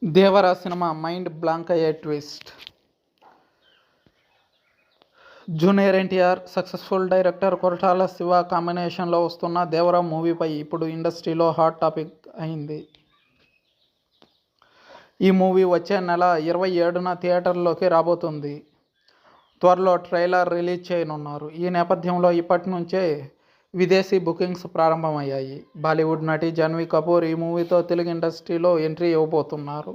Devara cinema mind blank అయ్యే twist. Junior NTR, successful director Koratala Shiva కాంబినేషన్లో వస్తున్న దేవరా మూవీపై ఇప్పుడు ఇండస్ట్రీలో హాట్ టాపిక్ అయింది. ఈ మూవీ వచ్చే నెల 27న థియేటర్లోకి రాబోతుంది. త్వరలో ట్రైలర్ రిలీజ్ చేయనున్నారు. ఈ నేపథ్యంలో ఇప్పటి నుంచే విదేశీ బుకింగ్స్ ప్రారంభమయ్యాయి. బాలీవుడ్ నటి జాన్వీ కపూర్ ఈ మూవీతో తెలుగు ఇండస్ట్రీలో ఎంట్రీ ఇవ్వబోతున్నారు.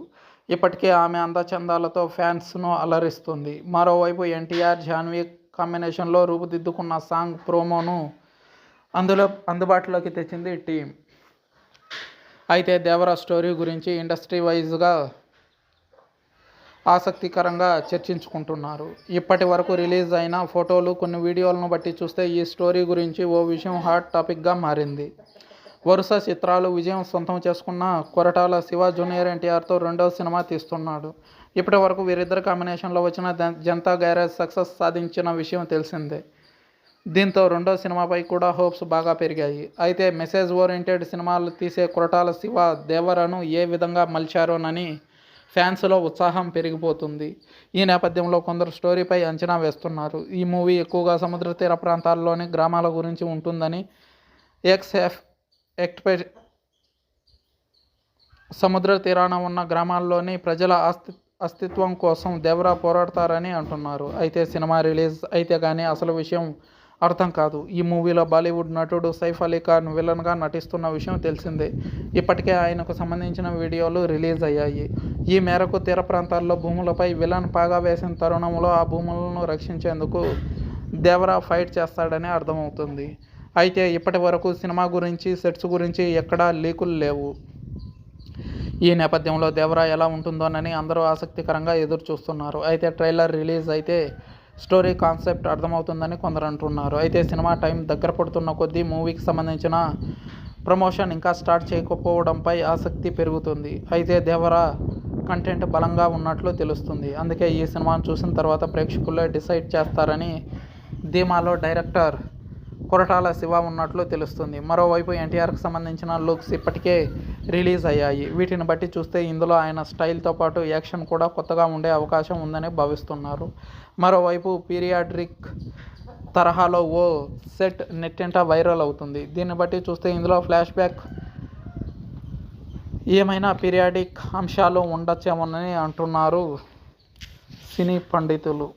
ఇప్పటికే ఆమె అందచందాలతో ఫ్యాన్స్ను అలరిస్తుంది. మరోవైపు ఎన్టీఆర్, జాన్వీ కాంబినేషన్లో రూపుదిద్దుకున్న సాంగ్ ప్రోమోను అందుబాటులోకి తెచ్చింది టీమ్. అయితే దేవరా స్టోరీ గురించి ఇండస్ట్రీ వైజ్గా ఆసక్తికరంగా చర్చించుకుంటున్నారు. ఇప్పటి వరకు రిలీజ్ అయిన ఫోటోలు, కొన్ని వీడియోలను బట్టి చూస్తే ఈ స్టోరీ గురించి ఓ విషయం హాట్ టాపిక్గా మారింది. వరుస చిత్రాలు విజయం సొంతం చేసుకున్న కొరటాల శివ జూనియర్ ఎన్టీఆర్తో రెండో సినిమా తీస్తున్నాడు. ఇప్పటి వరకు వీరిద్దరి కాంబినేషన్లో వచ్చిన జనతా గ్యారేజ్ సక్సెస్ సాధించిన విషయం తెలిసిందే. దీంతో రెండో సినిమాపై కూడా హోప్స్ బాగా పెరిగాయి. అయితే మెసేజ్ ఓరియంటెడ్ సినిమాలు తీసే కొరటాల శివ దేవరను ఏ విధంగా మలిచారోనని ఫ్యాన్స్లో ఉత్సాహం పెరిగిపోతుంది. ఈ నేపథ్యంలో కొందరు స్టోరీపై అంచనా వేస్తున్నారు. ఈ మూవీ ఎక్కువగా సముద్ర తీర ప్రాంతాల్లోని గ్రామాల గురించి ఉంటుందని, సముద్ర తీరాన ఉన్న గ్రామాల్లోని ప్రజల అస్తిత్వం కోసం దేవరా పోరాడతారని అంటున్నారు. అయితే సినిమా రిలీజ్ అయితే కానీ అసలు విషయం అర్థం కాదు. ఈ మూవీలో బాలీవుడ్ నటుడు సైఫ్ అలీ ఖాన్ విలన్గా నటిస్తున్న విషయం తెలిసిందే. ఇప్పటికే ఆయనకు సంబంధించిన వీడియోలు రిలీజ్ అయ్యాయి. ఈ మేరకు తీర ప్రాంతాల్లో భూములపై విలన్ పాగా వేసిన తరుణంలో ఆ భూములను రక్షించేందుకు దేవరా ఫైట్ చేస్తాడని అర్థమవుతుంది. అయితే ఇప్పటి వరకు సినిమా గురించి, సెట్స్ గురించి ఎక్కడా లీకులు లేవు. ఈ నేపథ్యంలో దేవరా ఎలా ఉంటుందోనని అందరూ ఆసక్తికరంగా ఎదురు చూస్తున్నారు. అయితే ట్రైలర్ రిలీజ్ అయితే స్టోరీ కాన్సెప్ట్ అర్థమవుతుందని కొందరు అంటున్నారు. అయితే సినిమా టైం దగ్గర పడుతున్న కొద్దీ మూవీకి సంబంధించిన ప్రమోషన్ ఇంకా స్టార్ట్ చేయకపోవడంపై ఆసక్తి పెరుగుతుంది. అయితే దేవరా కంటెంట్ బలంగా ఉన్నట్లు తెలుస్తుంది. అందుకే ఈ సినిమాను చూసిన తర్వాత ప్రేక్షకులే డిసైడ్ చేస్తారని ధీమాలో డైరెక్టర్ కొరటాల శివ ఉన్నట్లు తెలుస్తుంది. మరోవైపు ఎన్టీఆర్కి సంబంధించిన లుక్స్ ఇప్పటికే రిలీజ్ అయ్యాయి. వీటిని బట్టి చూస్తే ఇందులో ఆయన స్టైల్తో పాటు యాక్షన్ కూడా కొత్తగా ఉండే అవకాశం ఉందని భావిస్తున్నారు. మరోవైపు పీరియాడిక్ తరహాలో ఓ సెట్ నెట్టింట వైరల్ అవుతుంది. దీన్ని బట్టి చూస్తే ఇందులో ఫ్లాష్ బ్యాక్ ఏమైనా పీరియాడిక్ అంశాలు ఉండొచ్చేమోనని అంటున్నారు సినీ పండితులు.